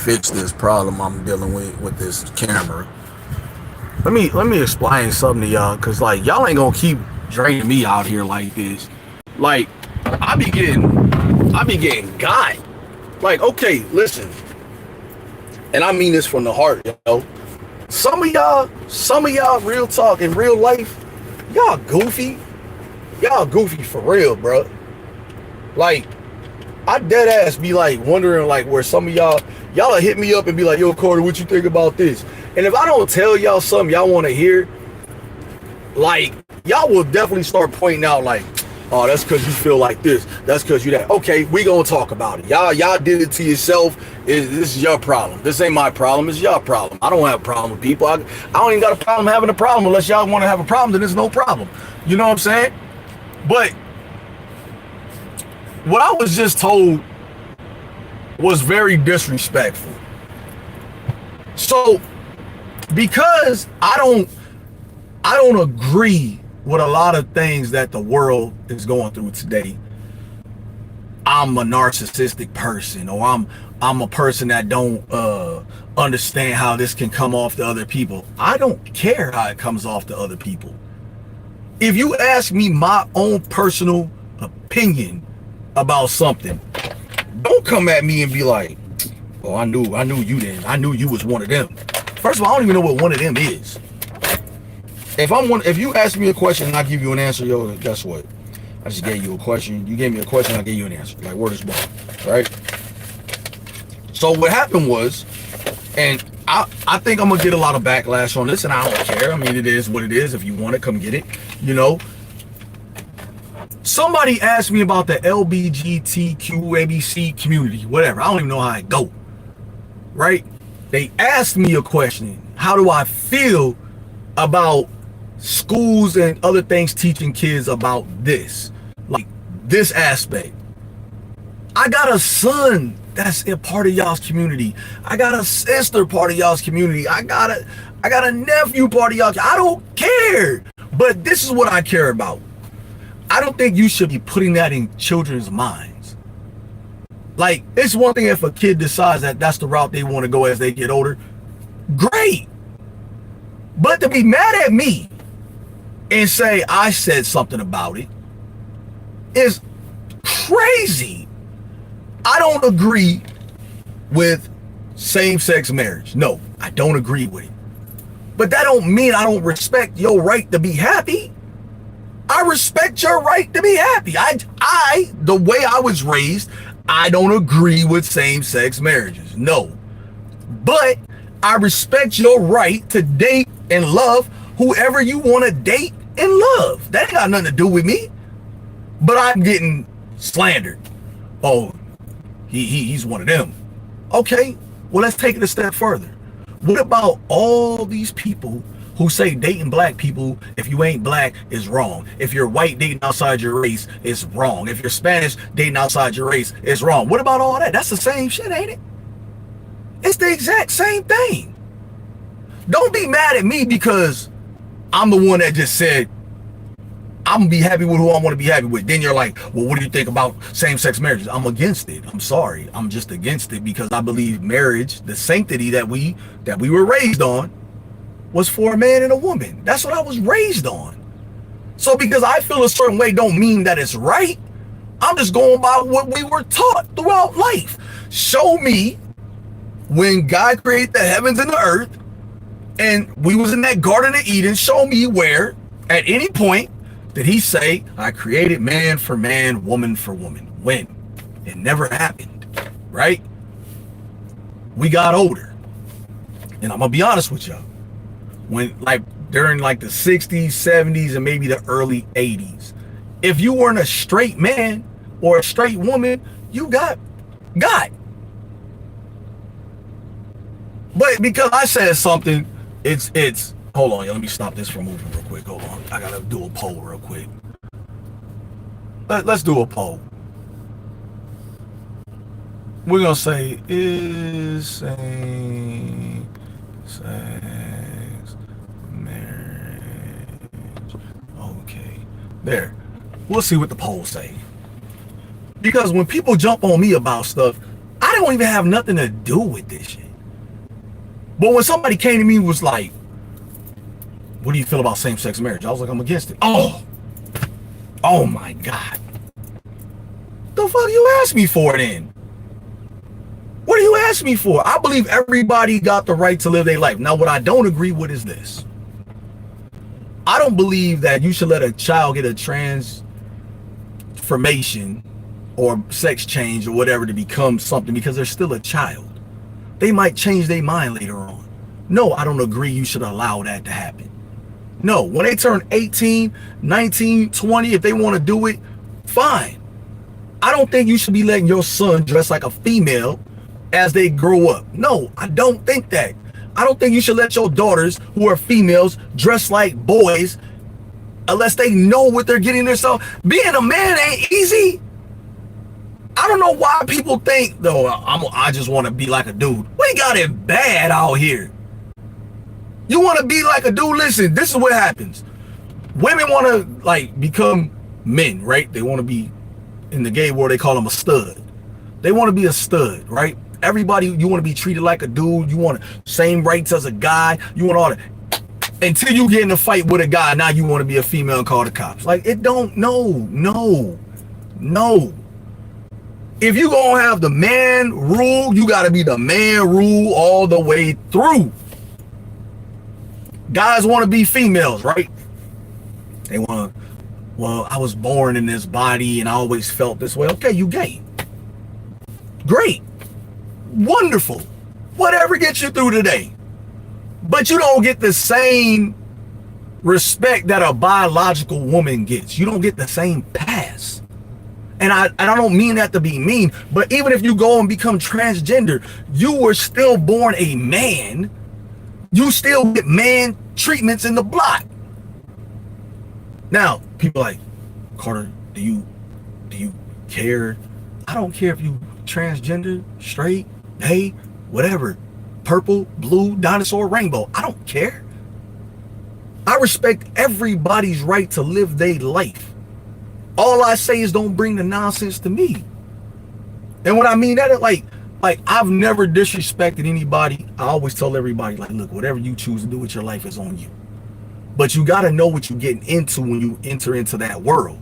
fix this problem I'm dealing with this camera. Let me explain something to y'all, cause like y'all ain't gonna keep draining me out here like this. Like I be getting got. Like, okay, listen, and I mean this from the heart, yo. Some of y'all, real talk in real life, y'all goofy. Y'all goofy for real, bro. Like, I dead ass be like wondering like where some of y'all hit me up and be like, yo, Carter, what you think about this? And if I don't tell y'all something y'all want to hear, like, y'all will definitely start pointing out like, oh, that's because you feel like this. That's because you that. Okay, we gonna talk about it. Y'all did it to yourself. This is your problem. This ain't my problem. It's your problem. I don't have a problem with people. I don't even got a problem having a problem unless y'all want to have a problem. Then there's no problem. You know what I'm saying? But what I was just told was very disrespectful. So because I don't agree with a lot of things that the world is going through today, I'm a narcissistic person, or I'm a person that don't understand how this can come off to other people. I don't care how it comes off to other people. If you ask me my own personal opinion about something, don't come at me and be like, oh, I knew you then. I knew you was one of them. First of all, I don't even know what one of them is. If you ask me a question and I give you an answer, yo, guess what? I just gave you a question. You gave me a question, I gave you an answer. Like, word is bond, right? So what happened was, and I think I'm gonna get a lot of backlash on this, and I don't care. I mean, it is what it is. If you want it, come get it. You know. Somebody asked me about the LBGTQ ABC community, whatever. I don't even know how it go. Right? They asked me a question. How do I feel about schools and other things teaching kids about this? Like this aspect. I got a son that's a part of y'all's community. I got a sister part of y'all's community. I got a nephew part of y'all. I don't care. But this is what I care about. I don't think you should be putting that in children's minds. Like, it's one thing if a kid decides that that's the route they want to go as they get older. Great. But to be mad at me and say I said something about it is crazy. I don't agree with same-sex marriage. No, I don't agree with it. But that don't mean I don't respect your right to be happy. I respect your right to be happy. The way I was raised, I don't agree with same-sex marriages. No. But I respect your right to date and love whoever you want to date and love. That ain't got nothing to do with me. But I'm getting slandered. Oh, he's one of them. Okay, well, let's take it a step further. What about all these people who say dating black people, if you ain't black, is wrong? If you're white dating outside your race, is wrong. If you're Spanish dating outside your race, is wrong. What about all that? That's the same shit, ain't it? It's the exact same thing. Don't be mad at me because I'm the one that just said I'm gonna be happy with who I want to be happy with. Then you're like, well, what do you think about same-sex marriages? I'm against it. I'm sorry. I'm just against it because I believe marriage, the sanctity that we were raised on, was for a man and a woman. That's what I was raised on. So because I feel a certain way don't mean that it's right. I'm just going by what we were taught throughout life. Show me when God created the heavens and the earth and we was in that Garden of Eden, show me where at any point did he say, I created man for man, woman for woman? When? It never happened, right? We got older. And I'm gonna be honest with y'all. When, like, during like the 60s, 70s, and maybe the early 80s, if you weren't a straight man or a straight woman, you got. But because I said something, it's hold on, let me stop this from moving real quick. Hold on, I gotta do a poll real quick. Let's do a poll. We're gonna say, is same-sex marriage okay? There. We'll see what the polls say. Because when people jump on me about stuff, I I don't even have nothing to do with this shit. But when somebody came to me and was like, what do you feel about same-sex marriage? I was like, I'm against it. Oh my God. The fuck you ask me for then? What do you ask me for? I believe everybody got the right to live their life. Now, what I don't agree with is this. I don't believe that you should let a child get a transformation or sex change or whatever to become something because they're still a child. They might change their mind later on. No, I don't agree you should allow that to happen. No, when they turn 18, 19, 20, if they want to do it, fine. I don't think you should be letting your son dress like a female as they grow up. No, I don't think that. I don't think you should let your daughters who are females dress like boys unless they know what they're getting themselves. Being a man ain't easy. I don't know why people think, though, I just want to be like a dude. We got it bad out here. You want to be like a dude? Listen, this is what happens. Women want to like become men, right? They want to be, in the gay world, they call them a stud. They want to be a stud, right? Everybody, you want to be treated like a dude. You want same rights as a guy. You want all that. Until you get in a fight with a guy, now you want to be a female and call the cops. Like, it don't, no. If you gonna have the man rule, you gotta be the man rule all the way through. Guys want to be females, right? They want to, well, I was born in this body and I always felt this way. Okay, you gay. Great. Wonderful. Whatever gets you through today. But you don't get the same respect that a biological woman gets. You don't get the same pass. And I don't mean that to be mean, but even if you go and become transgender, you were still born a man. You still get man treatments in the block. Now, people like, Carter, do you care? I don't care if you transgender, straight, gay, whatever, purple, blue, dinosaur, rainbow. I don't care. I respect everybody's right to live their life. All I say is don't bring the nonsense to me. And what I mean that, like I've never disrespected anybody. I always tell everybody, like, look, whatever you choose to do with your life is on you. But you got to know what you're getting into when you enter into that world.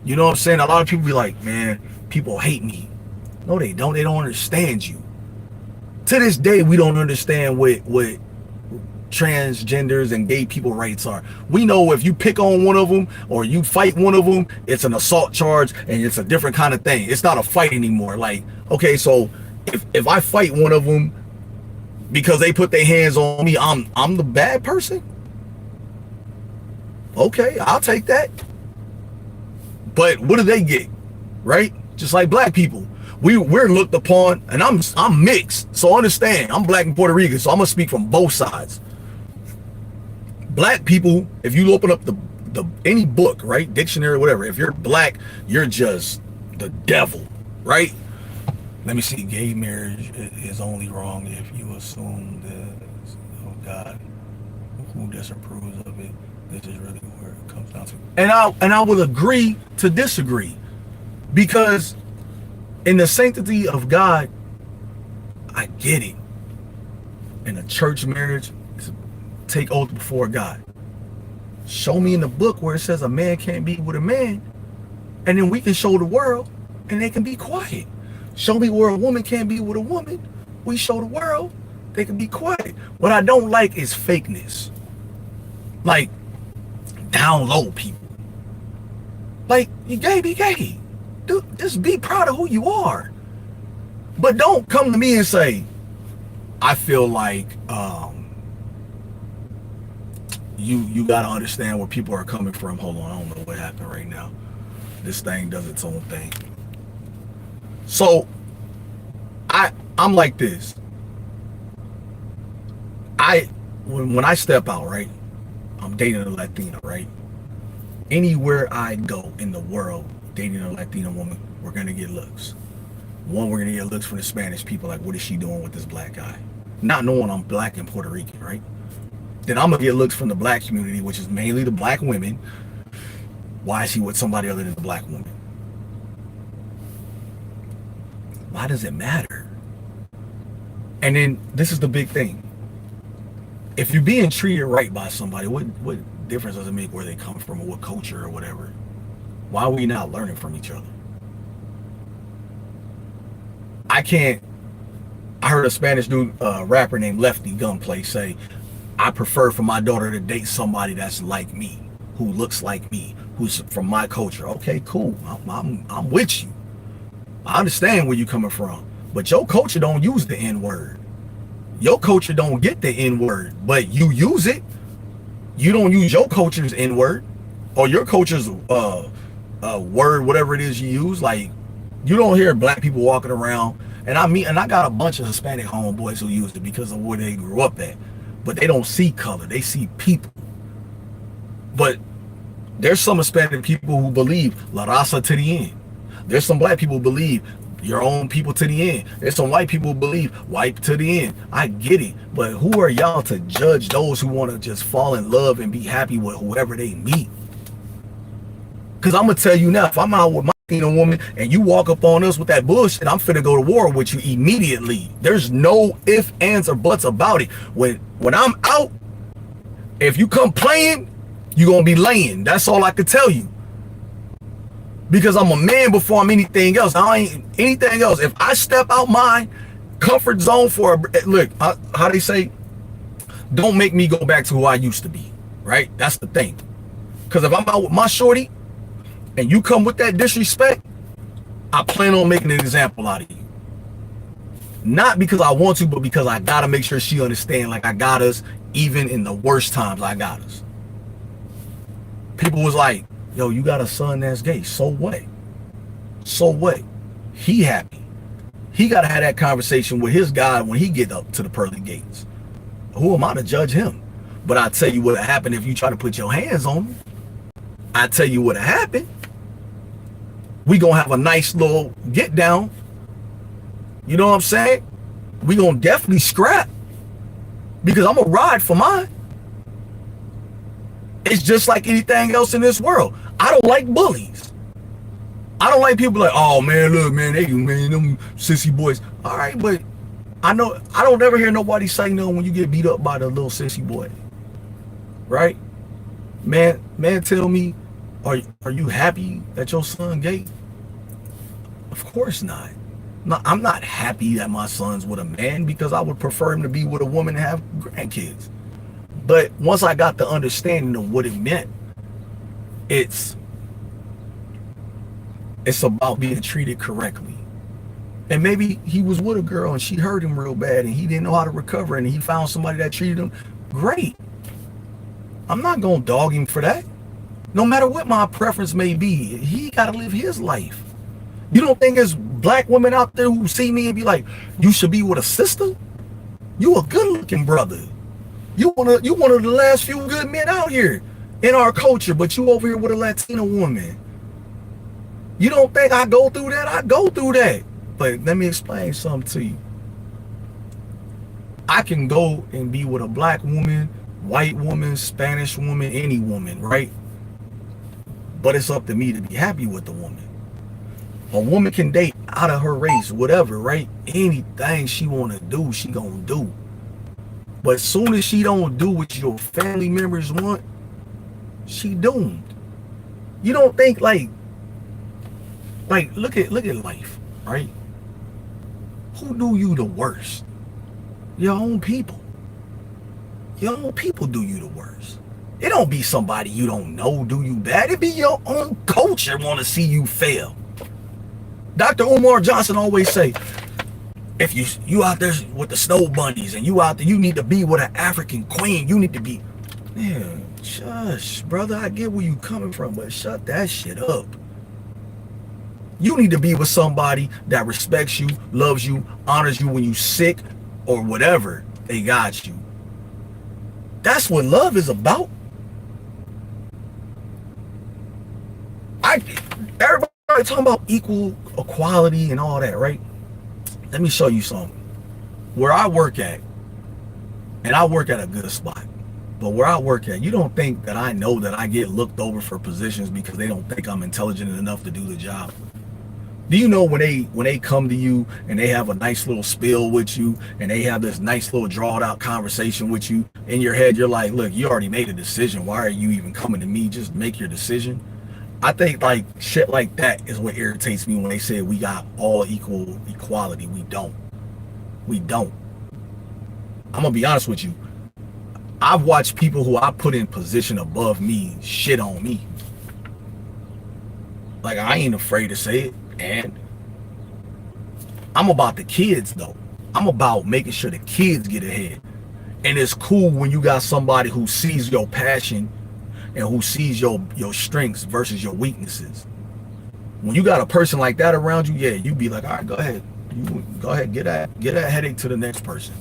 You know what I'm saying? A lot of people be like, man, people hate me. No, they don't. They don't understand you. To this day, we don't understand what transgenders and gay people rights are. We know if you pick on one of them or you fight one of them, it's an assault charge and it's a different kind of thing. It's not a fight anymore. Like, okay, so if I fight one of them because they put their hands on me, I'm the bad person. Okay, I'll take that. But what do they get? Right? Just like black people. We're looked upon, and I'm mixed. So understand, I'm black and Puerto Rican, so I'm gonna speak from both sides. Black people, if you open up the any book, right, dictionary, whatever, if you're black, you're just the devil, right? Let me see. Gay marriage is only wrong if you assume that, oh God, who disapproves of it? This is really where it comes down to. And I will agree to disagree, because in the sanctity of God, I get it. In a church marriage, take oath before God. Show me in the book where it says a man can't be with a man, and then we can show the world and they can be quiet. Show me where a woman can't be with a woman, we show the world, they can be quiet. What I don't like is fakeness. Like, down low people. Like, you gay, be gay. Dude, just be proud of who you are. But don't come to me and say, I feel like you gotta understand where people are coming from. Hold on, I don't know what happened right now. This thing does its own thing. So I'm like this. When I step out, right, I'm dating a Latina, right? Anywhere I go in the world dating a Latina woman, we're gonna get looks. One, we're gonna get looks from the Spanish people, like, what is she doing with this black guy? Not knowing I'm black and Puerto Rican, right? Then I'm gonna get looks from the black community, which is mainly the black women. Why is she with somebody other than the black woman? Why does it matter? And then this is the big thing. If you're being treated right by somebody, what difference does it make where they come from or what culture or whatever? Why are we not learning from each other? I can't. I heard a Spanish dude, rapper named Lefty Gunplay say, I prefer for my daughter to date somebody that's like me, who looks like me, who's from my culture. Okay, cool. I'm with you. I understand where you're coming from. But your culture don't use the N-word. Your culture don't get the N-word, but you use it. You don't use your culture's N-word or your culture's word, whatever it is you use. Like, you don't hear black people walking around, and I got a bunch of Hispanic homeboys who use it because of where they grew up at. But they don't see color, they see people. But there's some Hispanic people who believe La Raza to the end. There's some black people who believe your own people to the end. There's some white people who believe white to the end. I get it, but who are y'all to judge those who want to just fall in love and be happy with whoever they meet? Because I'm going to tell you now, if I'm out with my woman and you walk up on us with that bullshit, I'm finna go to war with you immediately. There's no ifs, ands, or buts about it. When I'm out, if you come playing, you gonna be laying. That's all I can tell you. Because I'm a man before I'm anything else. I ain't anything else. If I step out my comfort zone for look, how they say, don't make me go back to who I used to be. Right? That's the thing. Because if I'm out with my shorty and you come with that disrespect, I plan on making an example out of you. Not because I want to, but because I gotta make sure she understands, like I got us, even in the worst times I got us. People was like, yo, you got a son that's gay. So what? So what? He happy. He gotta have that conversation with his God when he get up to the pearly gates. Who am I to judge him? But I tell you what happened if you try to put your hands on me. I tell you what happened. We gonna have a nice little get down. You know what I'm saying? We gonna definitely scrap because I'm gonna ride for mine. It's just like anything else in this world. I don't like bullies. I don't like people like, oh man, look, man, them sissy boys. All right, but I know I don't ever hear nobody say no when you get beat up by the little sissy boy. Right? Man, tell me, are you happy that your son gay? Of course not. No, I'm not happy that my son's with a man because I would prefer him to be with a woman and have grandkids. But once I got the understanding of what it meant, it's about being treated correctly. And maybe he was with a girl and she hurt him real bad and he didn't know how to recover and he found somebody that treated him great. I'm not gonna dog him for that. No matter what my preference may be, he gotta live his life. You don't think there's black women out there who see me and be like, you should be with a sister? You a good looking brother. You one of the last few good men out here in our culture, but you over here with a Latina woman. You don't think I go through that? I go through that. But let me explain something to you. I can go and be with a black woman, white woman, Spanish woman, any woman, right? But it's up to me to be happy with the woman. A woman can date out of her race, whatever, right? Anything she want to do, she gonna do. But as soon as she don't do what your family members want, she doomed. You don't think like look at life, right? Who do you the worst? Your own people. Your own people do you the worst. It don't be somebody you don't know do you bad. It be your own culture want to see you fail. Dr. Umar Johnson always say, if you out there with the snow bunnies and you out there, you need to be with an African queen. You need to be, man, shush, brother. I get where you coming from, but shut that shit up. You need to be with somebody that respects you, loves you, honors you when you sick or whatever. They got you. That's what love is about. Everybody talking about equal equality and all that, right? Let me show you something. Where I work at, and I work at a good spot, but where I work at, you don't think that I know that I get looked over for positions because they don't think I'm intelligent enough to do the job. Do you know when they come to you and they have a nice little spill with you and they have this nice little drawn out conversation with you, in your head you're like, look, you already made a decision. Why are you even coming to me? Just make your decision. I think like shit like that is what irritates me when they say we got all equal equality. We don't. We don't. I'm gonna be honest with you. I've watched people who I put in position above me shit on me. Like, I ain't afraid to say it. And I'm about the kids though. I'm about making sure the kids get ahead. And it's cool when you got somebody who sees your passion and who sees your strengths versus your weaknesses. When you got a person like that around you, yeah, you be like, all right, go ahead. You go ahead, get that headache to the next person.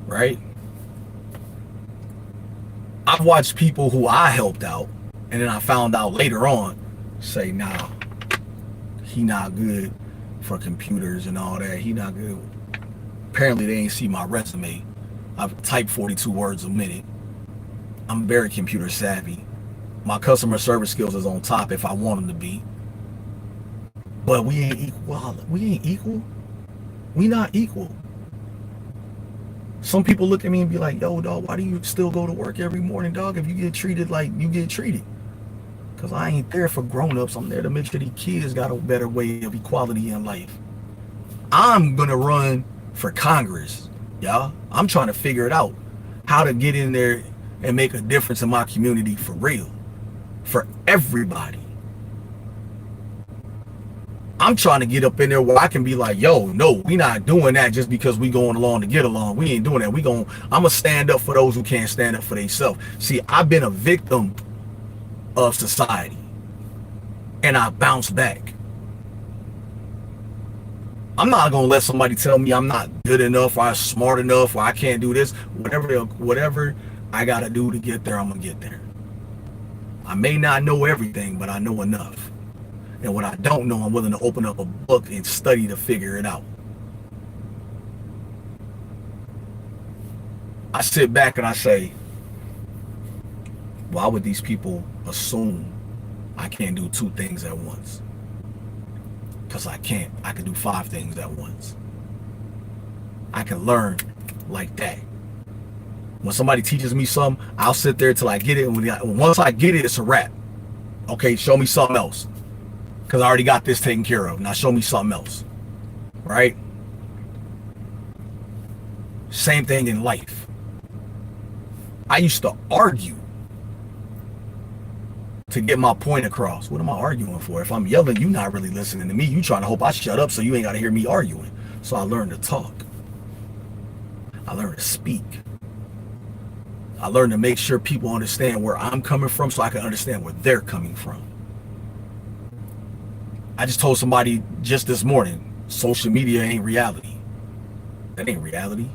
Right? I've watched people who I helped out, and then I found out later on, say, nah, he not good for computers and all that. He not good. Apparently they ain't see my resume. I've typed 42 words a minute. I'm very computer savvy. My customer service skills is on top if I want them to be. But we ain't equal. We ain't equal. We not equal. Some people look at me and be like, yo, dog, why do you still go to work every morning, dog, if you get treated like you get treated? Because I ain't there for grown-ups. I'm there to make sure these kids got a better way of equality in life. I'm going to run for Congress, y'all. I'm trying to figure it out. How to get in there and make a difference in my community for real. For everybody. I'm trying to get up in there where I can be like, yo, no, we not doing that just because we going along to get along. We ain't doing that. I'm going to stand up for those who can't stand up for themselves. See, I've been a victim of society, and I bounce back. I'm not gonna let somebody tell me I'm not good enough, or I'm smart enough, or I can't do this. Whatever I gotta do to get there, I'm gonna get there. I may not know everything, but I know enough. And what I don't know, I'm willing to open up a book and study to figure it out. I sit back and I say, why would these people assume I can't do 2 things at once? Because I can't. I can do 5 things at once. I can learn like that. When somebody teaches me something, I'll sit there till I get it. And once I get it, it's a wrap. Okay, show me something else. Because I already got this taken care of. Now show me something else. Right? Same thing in life. I used to argue to get my point across. What am I arguing for? If I'm yelling, you're not really listening to me. You trying to hope I shut up so you ain't got to hear me arguing. So I learned to talk. I learned to speak. I learned to make sure people understand where I'm coming from so I can understand where they're coming from. I just told somebody just this morning, social media ain't reality. That ain't reality.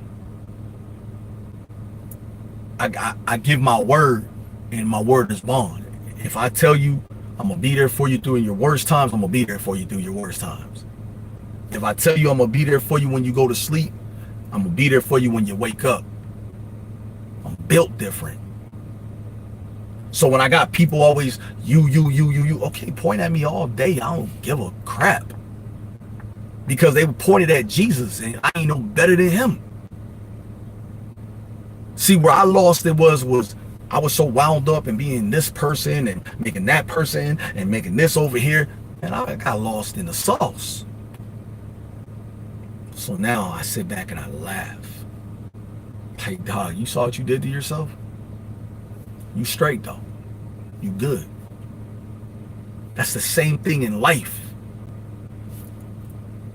I give my word, and my word is bond. If I tell you I'm going to be there for you through your worst times, I'm going to be there for you through your worst times. If I tell you I'm going to be there for you when you go to sleep, I'm going to be there for you when you wake up. I'm built different. So when I got people always, you, okay, point at me all day. I don't give a crap. Because they pointed at Jesus and I ain't no better than him. See, where I lost it was I was so wound up in being this person and making that person and making this over here. And I got lost in the sauce. So now I sit back and I laugh. Like, dog, you saw what you did to yourself? You straight though. You good. That's the same thing in life.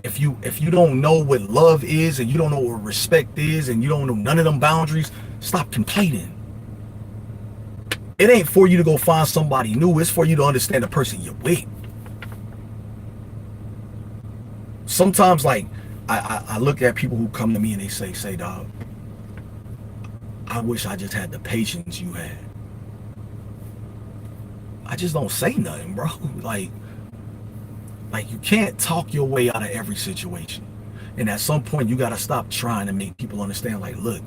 If you don't know what love is and you don't know what respect is and you don't know none of them boundaries, stop complaining. It ain't for you to go find somebody new. It's for you to understand the person you're with. Sometimes, like, I look at people who come to me and they say, dog, I wish I just had the patience you had. I just don't say nothing, bro. Like you can't talk your way out of every situation. And at some point, you got to stop trying to make people understand, like, look,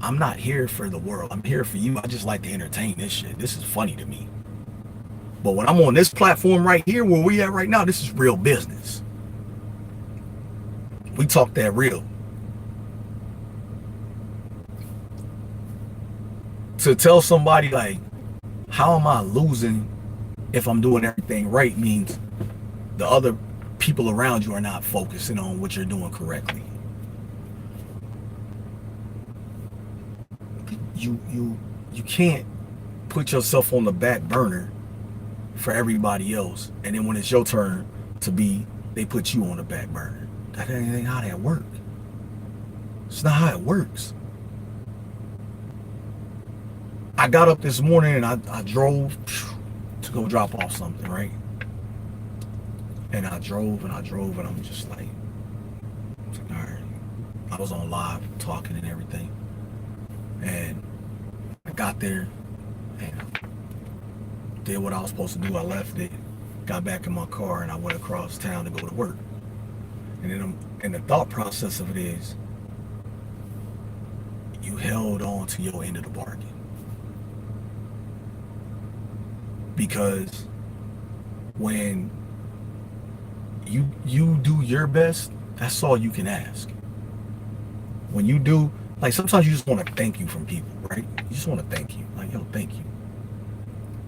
I'm not here for the world. I'm here for you. I just like to entertain this shit. This is funny to me. But when I'm on this platform right here, where we at right now, this is real business. We talk that real. To tell somebody like, how am I losing if I'm doing everything right, means the other people around you are not focusing on what you're doing correctly. You can't put yourself on the back burner for everybody else, and then when it's your turn to be, they put you on the back burner. That ain't how that works. It's not how it works. I got up this morning and I drove to go drop off something, right? And I drove and I'm just like, all right. I was on live talking and everything. And I got there and did what I was supposed to do. I left it, got back in my car, and I went across town to go to work. And then the thought process of it is, you held on to your end of the bargain. Because when you do your best, that's all you can ask. When you do, like, sometimes you just want to thank you from people, right? You just want to thank you. Like, yo, thank you.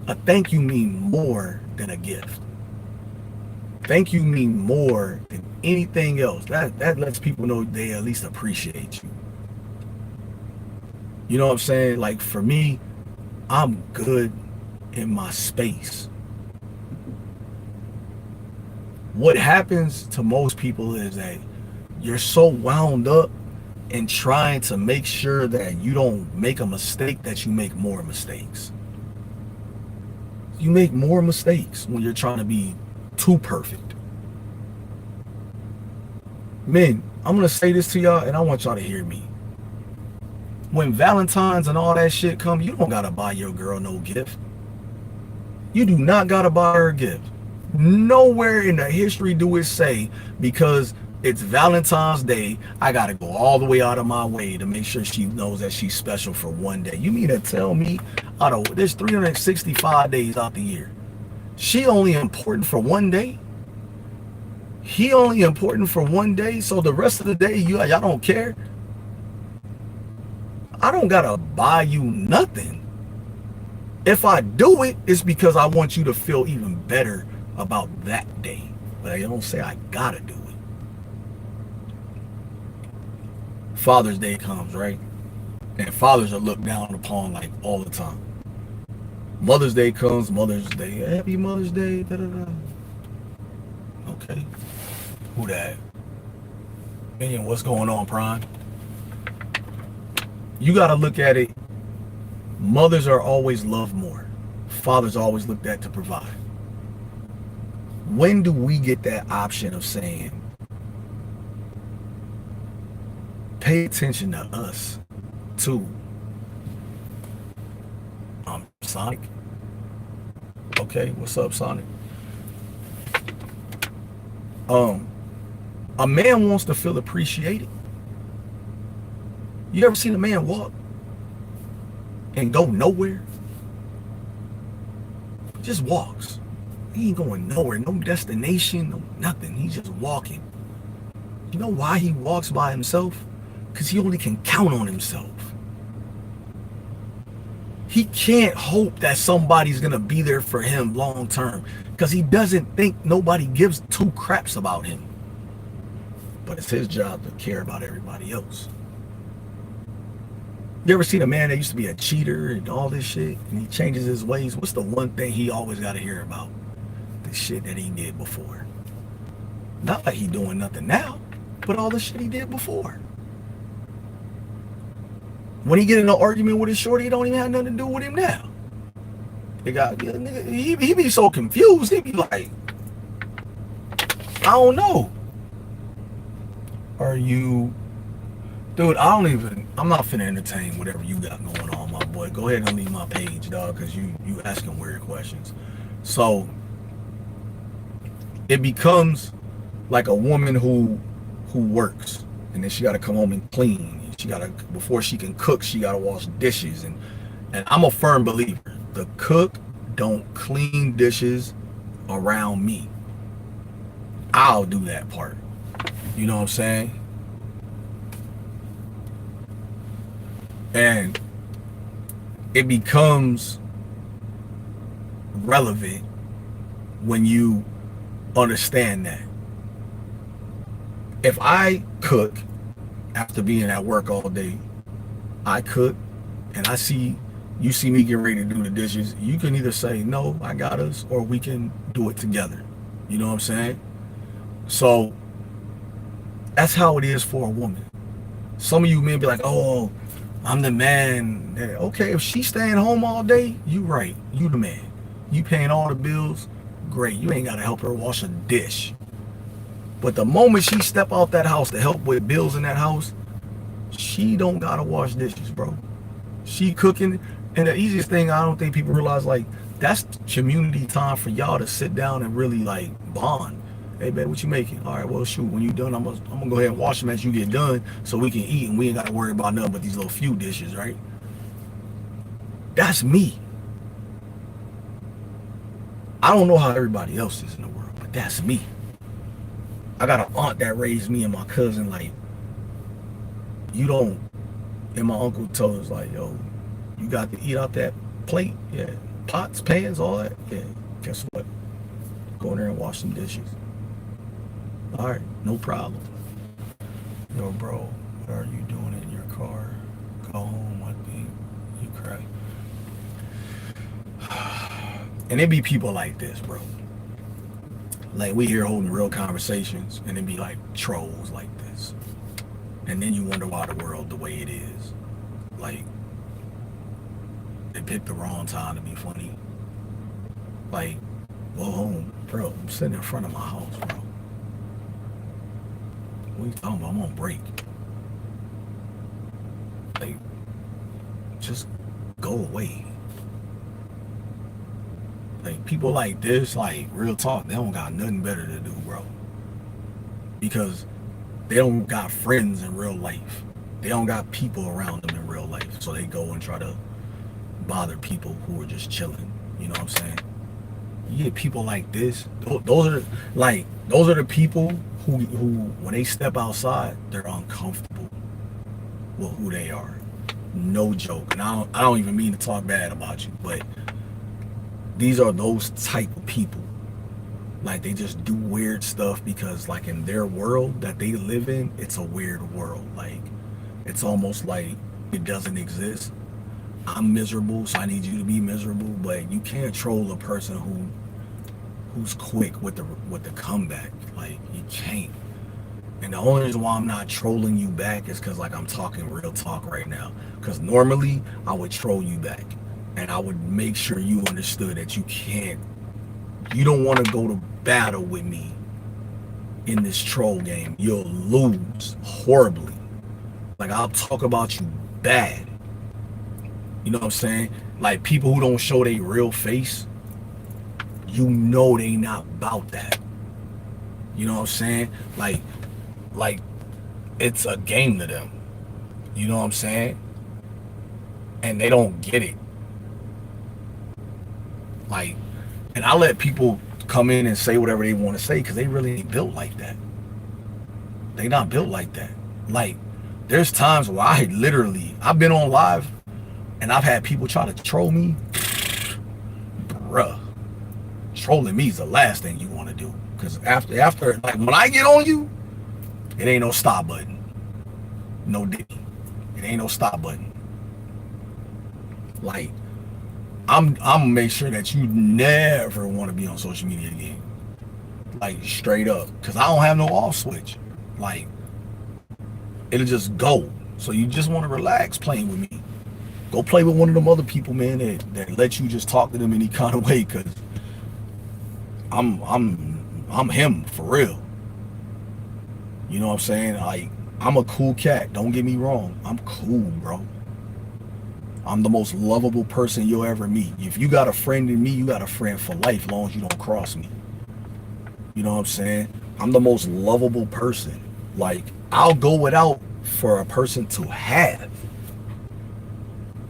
A thank you mean more than a gift. Thank you mean more than anything else. That lets people know they at least appreciate you. You know what I'm saying? Like, for me, I'm good in my space. What happens to most people is that you're so wound up in trying to make sure that you don't make a mistake that you make more mistakes. You make more mistakes when you're trying to be too perfect. Men, I'm going to say this to y'all, and I want y'all to hear me. When Valentine's and all that shit come, you don't got to buy your girl no gift. You do not got to buy her a gift. Nowhere in the history do it say, because it's Valentine's Day, I got to go all the way out of my way to make sure she knows that she's special for one day. You mean to tell me, there's 365 days out the year, she only important for one day? He only important for one day, so the rest of the day, y'all don't care? I don't got to buy you nothing. If I do it, it's because I want you to feel even better about that day. But I don't say I gotta do it. Father's Day comes, right? And fathers are looked down upon like all the time. Mother's Day comes, Mother's Day, happy Mother's Day, da-da-da. Okay. Who that? Minion, what's going on, Prime? You gotta look at it. Mothers are always loved more. Fathers are always looked at to provide. When do we get that option of saying, pay attention to us too? Sonic. Okay, what's up, Sonic? A man wants to feel appreciated. You ever seen a man walk and go nowhere? Just walks. He ain't going nowhere, no destination, no nothing. He's just walking. You know why he walks by himself? Because he only can count on himself. He can't hope that somebody's gonna be there for him long term, because he doesn't think nobody gives two craps about him. But it's his job to care about everybody else. You ever seen a man that used to be a cheater and all this shit, and he changes his ways? What's the one thing he always got to hear about? The shit that he did before. Not like he doing nothing now, but all the shit he did before. When he get in an argument with his shorty, he don't even have nothing to do with him now. He be so confused. He be like, I don't know. Are you... Dude, I'm not finna entertain whatever you got going on, my boy. Go ahead and leave my page, dog, because you asking weird questions. So, it becomes like a woman who works, and then she got to come home and clean. Before she can cook, she got to wash dishes. And I'm a firm believer. The cook don't clean dishes around me. I'll do that part. You know what I'm saying? And it becomes relevant when you understand that. If I cook after being at work all day, I cook and you see me getting ready to do the dishes, you can either say, no, I got us, or we can do it together. You know what I'm saying? So that's how it is for a woman. Some of you men be like, oh, I'm the man. Okay, if she's staying home all day, you right. You the man. You paying all the bills, great. You ain't got to help her wash a dish. But the moment she step out that house to help with bills in that house, she don't got to wash dishes, bro. She cooking. And the easiest thing I don't think people realize, like, that's community time for y'all to sit down and really, like, bond. Hey, babe, what you making? All right, well, shoot, when you done, I'm gonna go ahead and wash them as you get done so we can eat and we ain't got to worry about nothing but these little few dishes, right? That's me. I don't know how everybody else is in the world, but that's me. I got an aunt that raised me and my cousin like, you don't, and my uncle told us like, yo, you got to eat out that plate, yeah, pots, pans, all that, yeah, guess what? Go in there and wash some dishes. All right, no problem. Yo, bro, what are you doing in your car? Go home, I think you cry. And it be people like this, bro. Like, we here holding real conversations, and it be like trolls like this. And then you wonder why the world the way it is. Like, they picked the wrong time to be funny. Like, go home, bro. I'm sitting in front of my house, bro. What are you talking about? I'm on break. Like, just go away. Like, people like this, like, real talk, they don't got nothing better to do, bro. Because they don't got friends in real life. They don't got people around them in real life. So they go and try to bother people who are just chilling. You know what I'm saying? You get people like this. Those are the people who when they step outside, they're uncomfortable with who they are. No joke. And I don't even mean to talk bad about you, but these are those type of people. Like, they just do weird stuff because, like, in their world that they live in, it's a weird world. Like, it's almost like it doesn't exist. I'm miserable, so I need you to be miserable. But you can't troll a person who's quick with the comeback. Like, you can't. And the only reason why I'm not trolling you back is because, like, I'm talking real talk right now. Because normally I would troll you back, and I would make sure you understood that you don't want to go to battle with me in this troll game. You'll lose horribly. Like, I'll talk about you bad. You know what I'm saying? Like, people who don't show their real face, you know they not about that. You know what I'm saying? Like it's a game to them. You know what I'm saying? And they don't get it. Like, and I let people come in and say whatever they want to say because they really ain't built like that. They not built like that. Like, there's times where I've been on live and I've had people try to troll me. Bruh, trolling me is the last thing you want to do. Because after, like, when I get on you, it ain't no stop button. No diddy. It ain't no stop button. Like, I'm gonna make sure that you never want to be on social media again. Like, straight up. Because I don't have no off switch. Like, it'll just go. So you just want to relax playing with me. Go play with one of them other people, man, that let you just talk to them any kind of way. Because I'm him for real. You know what I'm saying? Like, I'm a cool cat. Don't get me wrong. I'm cool, bro. I'm the most lovable person you'll ever meet. If you got a friend in me, you got a friend for life, as long as you don't cross me. You know what I'm saying? I'm the most lovable person. Like, I'll go without for a person to have.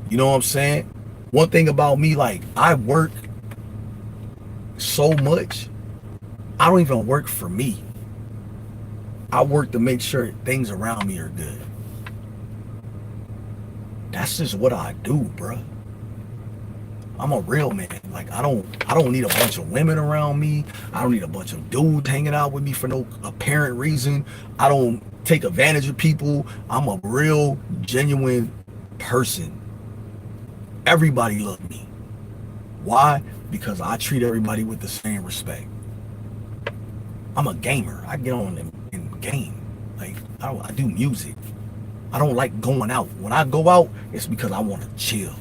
You know what I'm saying? One thing about me, like, I work so much, I don't even work for me. I work to make sure things around me are good. That's just what I do, bruh. I'm a real man. Like I don't need a bunch of women around me. I don't need a bunch of dudes hanging out with me for no apparent reason. I don't take advantage of people. I'm a real, genuine person. Everybody love me. Why? Because I treat everybody with the same respect. I'm a gamer. I get on and game. Like I do music. I don't like going out. When I go out, it's because I want to chill.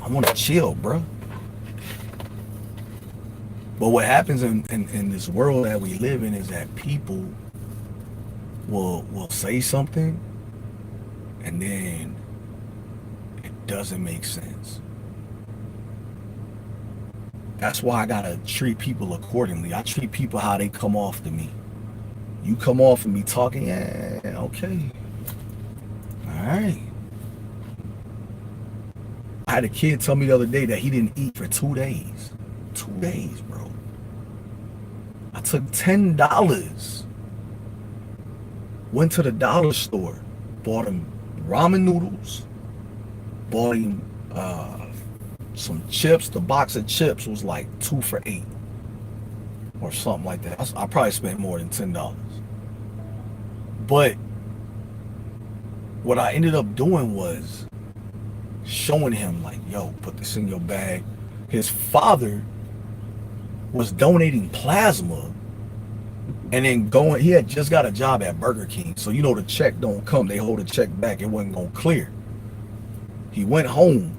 I want to chill, bro. But what happens in this world that we live in is that people will say something and then it doesn't make sense. That's why I gotta treat people accordingly. I treat people how they come off to me. You come off of me talking, yeah, okay. All right. I had a kid tell me the other day that he didn't eat for 2 days. 2 days, bro. I took $10, went to the dollar store, bought him ramen noodles, bought him some chips. The box of chips was like 2 for $8 or something like that. I probably spent more than $10. But what I ended up doing was showing him like, yo, put this in your bag. His father was donating plasma and then going, he had just got a job at Burger King. So you know the check don't come, they hold the check back, it wasn't gonna clear. He went home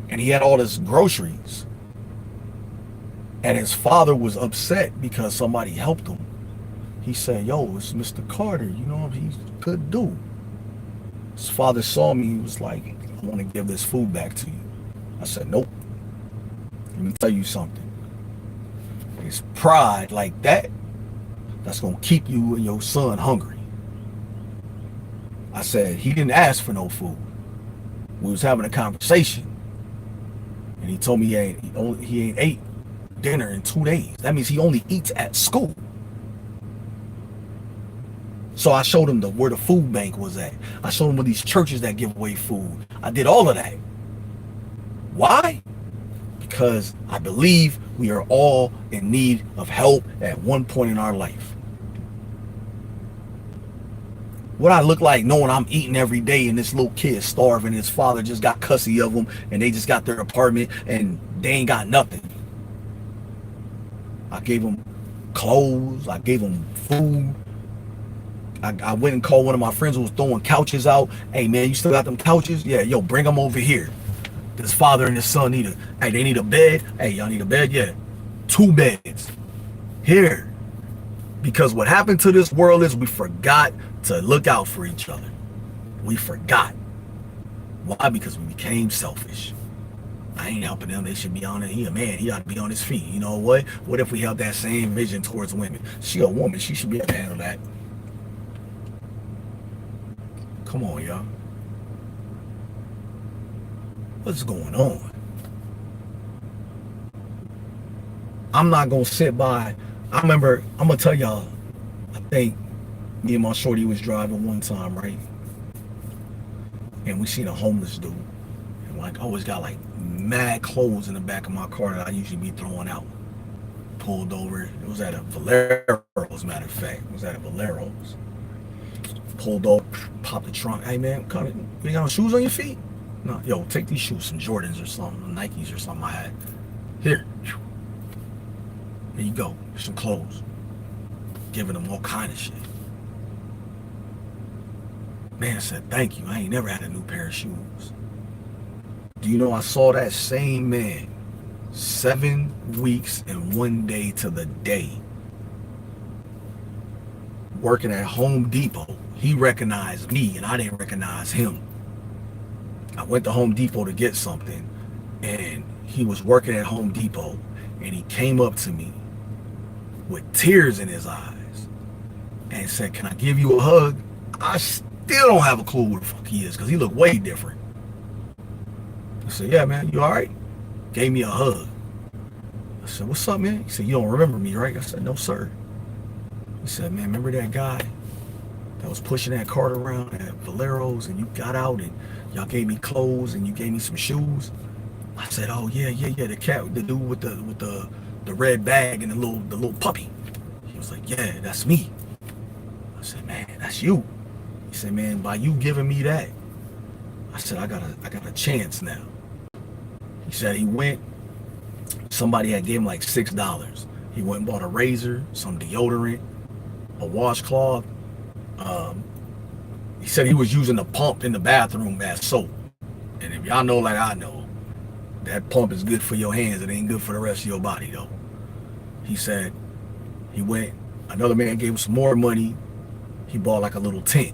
and he had all his groceries. And his father was upset because somebody helped him. He said, yo, it's Mr. Carter, you know, he's a good dude. His father saw me, he was like, I want to give this food back to you. I said, nope. Let me tell you something. It's pride like that that's going to keep you and your son hungry. I said, he didn't ask for no food. We was having a conversation. And he told me he ain't ate dinner in 2 days. That means he only eats at school. So I showed him where the food bank was at. I showed him where these churches that give away food. I did all of that. Why? Because I believe we are all in need of help at one point in our life. What I look like knowing I'm eating every day and this little kid starving, his father just got custody of him and they just got their apartment and they ain't got nothing. I gave him clothes, I gave him food. I went and called one of my friends who was throwing couches out. Hey man, you still got them couches? Yeah, yo, bring them over here. This father and his son they need a bed. Hey, y'all need a bed? Yeah. 2 beds. Here. Because what happened to this world is we forgot to look out for each other. We forgot. Why? Because we became selfish. I ain't helping them. They should be on it. He a man. He ought to be on his feet. You know what? What if we held that same vision towards women? She a woman. She should be able to handle that. Come on, y'all. What's going on? I'm not going to sit by. I remember, I'm going to tell y'all, I think me and my shorty was driving one time, right? And we seen a homeless dude. And like, I always got like mad clothes in the back of my car that I usually be throwing out. Pulled over. It was at a Valero, as a matter of fact. It was at a Valero's. Pulled over, popped the trunk. Hey man, you got no shoes on your feet? No, yo, take these shoes, some Jordans or something, Nikes or something I had. Here. There you go. Some clothes. Giving them all kind of shit. Man said, thank you. I ain't never had a new pair of shoes. Do you know I saw that same man 7 weeks and 1 day to the day working at Home Depot. He recognized me and I didn't recognize him. I went to Home Depot to get something and he was working at Home Depot and he came up to me with tears in his eyes and said, can I give you a hug? I still don't have a clue where the fuck he is because he looked way different. I said, yeah man, you all right? Gave me a hug. I said, what's up man? He said, you don't remember me, right? I said, no sir. He said, man, remember that guy that was pushing that cart around at Valero's, and you got out and y'all gave me clothes and you gave me some shoes? I said, oh yeah, the dude with the red bag and the little puppy. He was like, yeah, that's me. I said, man, that's you. He said, man, by you giving me that, I said, I got a chance now. He said he went, somebody had gave him like $6. He went and bought a razor, some deodorant, a washcloth. He said he was using the pump in the bathroom as soap. And if y'all know like I know, that pump is good for your hands. It ain't good for the rest of your body though. He said he went, another man gave him some more money. He bought like a little tent.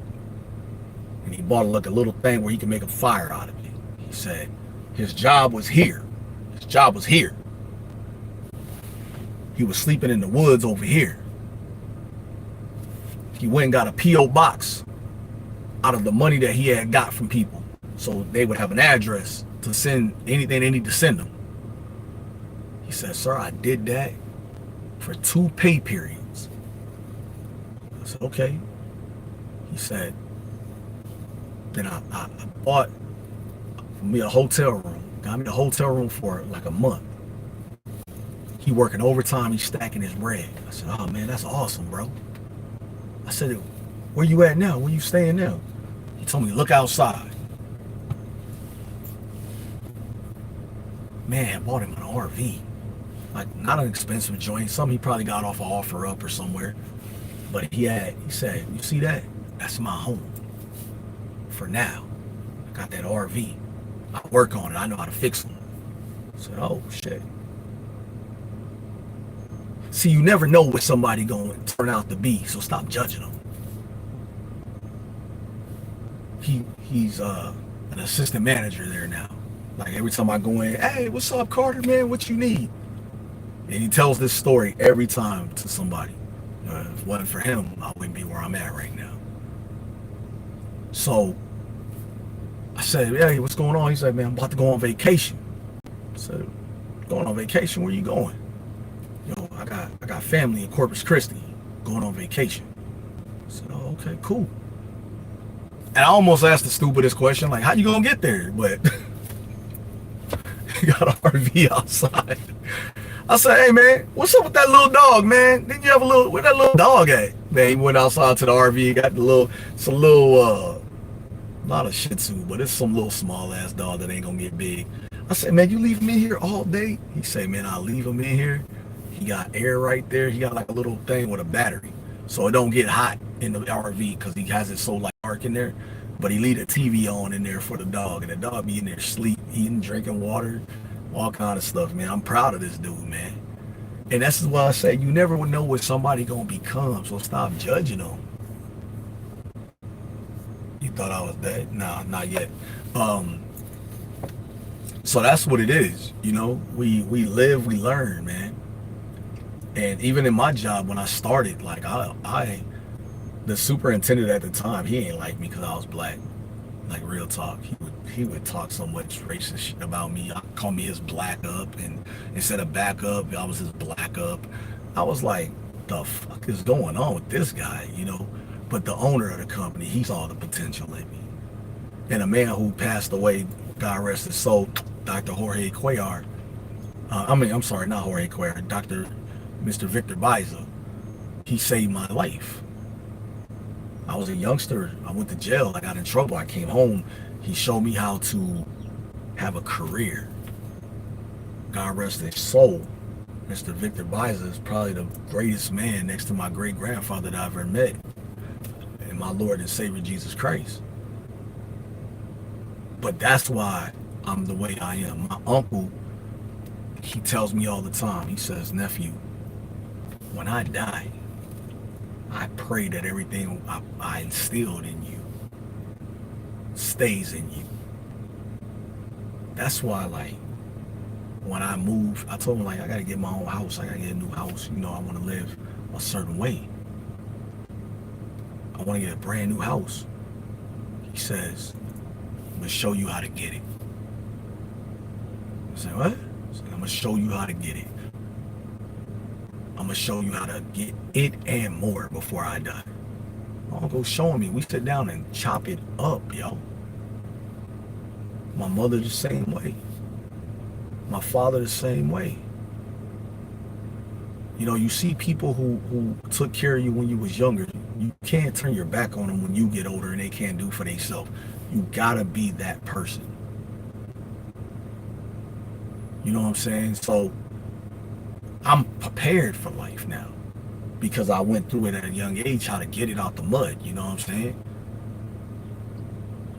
And he bought like a little thing where he could make a fire out of it. He said his job was here. His job was here. He was sleeping in the woods over here. He went and got a P.O. box out of the money that he had got from people, so they would have an address to send anything they need to send them. He said, sir, I did that for 2 pay periods. I said, okay. He said, then I bought me a hotel room. Got me a hotel room for like a month. He working overtime, he's stacking his bread. I said, oh man, that's awesome, bro. I said, where you at now? Where you staying now? He told me, look outside. Man, I bought him an RV. Like, not an expensive joint. Something he probably got off of OfferUp or somewhere. But he said, you see that? That's my home. For now. I got that RV. I work on it. I know how to fix them. I said, oh, shit. See, you never know what somebody going to turn out to be, so stop judging them. He's an assistant manager there now. Like every time I go in, hey, what's up, Carter, man? What you need? And he tells this story every time to somebody. If it wasn't for him, I wouldn't be where I'm at right now. So I said, hey, what's going on? He said, man, I'm about to go on vacation. I said, going on vacation? Where you going? Yo, I got family in Corpus Christi, going on vacation. I said, oh, okay, cool. And I almost asked the stupidest question, like, how you gonna get there? But he got an RV outside. I said, hey man, what's up with that little dog, man? Didn't you have where that little dog at? Man, he went outside to the RV, got not a Shih Tzu, but it's some little small ass dog that ain't gonna get big. I said, man, you leave him in here all day? He said, man, I'll leave him in here. He got air right there. He got like a little thing with a battery, so it don't get hot in the RV because he has it so like dark in there. But he leave the TV on in there for the dog, and the dog be in there sleep, eating, drinking water, all kind of stuff, man. I'm proud of this dude, man. And that's why I say you never would know what somebody gonna become, so stop judging them. You thought I was dead? Nah, not yet. So that's what it is, you know. We live, we learn, man. And even in my job when I started, like the superintendent at the time, he ain't like me because I was black. Like real talk, he would talk so much racist shit about me. Call me his black up, and instead of back up, I was his black up. I was like, the fuck is going on with this guy, you know? But the owner of the company, he saw the potential in me. And a man who passed away, God rest his soul, Dr. Jorge Cuellar. I'm sorry, not Jorge Cuellar, Mr. Victor Baiza. He saved my life. I was a youngster. I went to jail. I got in trouble. I came home. He showed me how to have a career. God rest his soul. Mr. Victor Baiza is probably the greatest man next to my great-grandfather that I ever met, and my Lord and Savior Jesus Christ. But that's why I'm the way I am. My uncle, he tells me all the time, he says, nephew, when I die, I pray that everything I instilled in you stays in you. That's why, like, when I moved, I told him, like, I gotta get my own house. I gotta get a new house. You know, I want to live a certain way. I want to get a brand new house. He says, I'm gonna show you how to get it. I said, what? I said, I'm gonna show you how to get it. I'm gonna show you how to get it and more before I die. My uncle showing me. We sit down and chop it up, yo. My mother the same way. My father the same way. You know, you see people who took care of you when you was younger. You can't turn your back on them when you get older and they can't do for themselves. You gotta be that person. You know what I'm saying? So I'm prepared for life now because I went through it at a young age, how to get it out the mud. You know what I'm saying?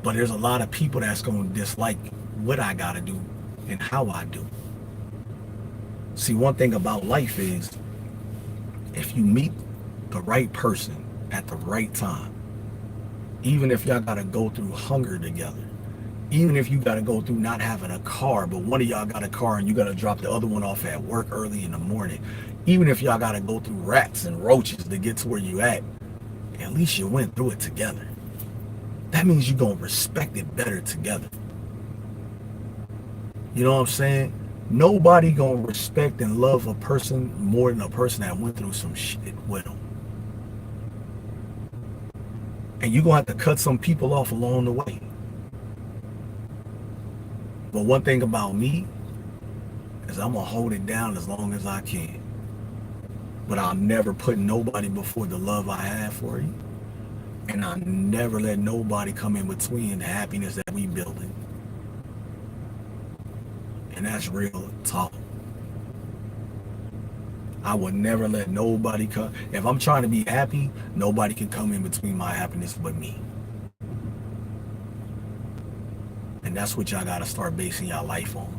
But there's a lot of people that's going to dislike what I got to do and how I do. See, one thing about life is if you meet the right person at the right time, even if y'all got to go through hunger together, even if you got to go through not having a car, but one of y'all got a car and you got to drop the other one off at work early in the morning, even if y'all got to go through rats and roaches to get to where you at least you went through it together. That means you're going to respect it better together. You know what I'm saying? Nobody going to respect and love a person more than a person that went through some shit with them. And you're going to have to cut some people off along the way. But one thing about me is I'm going to hold it down as long as I can. But I'll never put nobody before the love I have for you. And I'll never let nobody come in between the happiness that we building. And that's real talk. I would never let nobody come. If I'm trying to be happy, nobody can come in between my happiness but me. And that's what y'all gotta start basing y'all life on.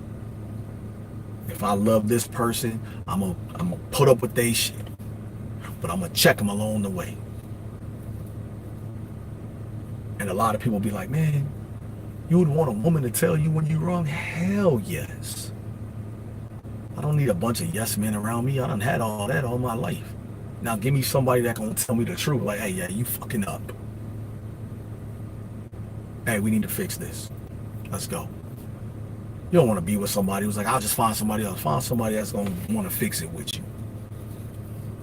If I love this person, I'm gonna put up with their shit. But I'm gonna check them along the way. And a lot of people be like, man, you would want a woman to tell you when you're wrong? Hell yes. I don't need a bunch of yes men around me. I done had all that all my life. Now give me somebody that gonna tell me the truth. Like, hey, yeah, you fucking up. Hey, we need to fix this. Let's go. You don't want to be with somebody who's like, I'll just find somebody else. Find somebody that's gonna want to fix it with you.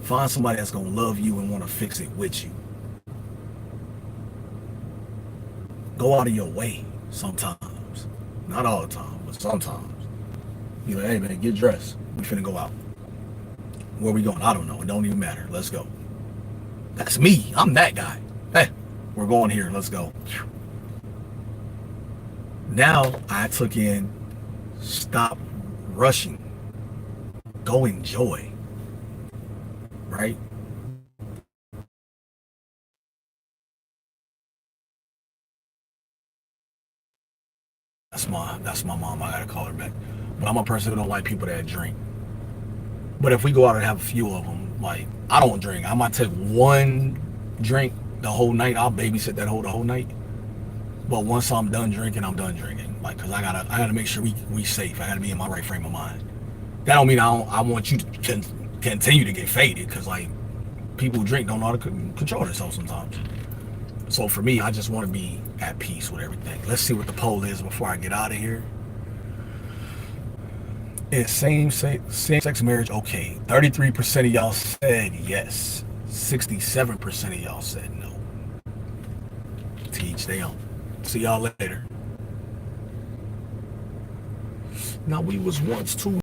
Find somebody that's gonna love you and want to fix it with you. Go out of your way sometimes. Not all the time, but sometimes. Be like, hey man, get dressed. We finna go out. Where we going? I don't know. It don't even matter. Let's go. That's me. I'm that guy. Hey, we're going here. Let's go. Now I took in, stop rushing. Go enjoy. Right? That's my mom. I gotta call her back. But I'm a person who don't like people that drink. But if we go out and have a few of them, like I don't drink. I might take one drink the whole night. I'll babysit that the whole night. But once I'm done drinking, I'm done drinking. Like, cause I gotta make sure we safe. I gotta be in my right frame of mind. That don't mean I want you to continue to get faded. Cause like people who drink don't know how to control themselves sometimes. So for me, I just want to be at peace with everything. Let's see what the poll is before I get out of here. Is same-sex marriage okay? 33% of y'all said yes. 67% of y'all said no. To each their own. See y'all later. Now we was once two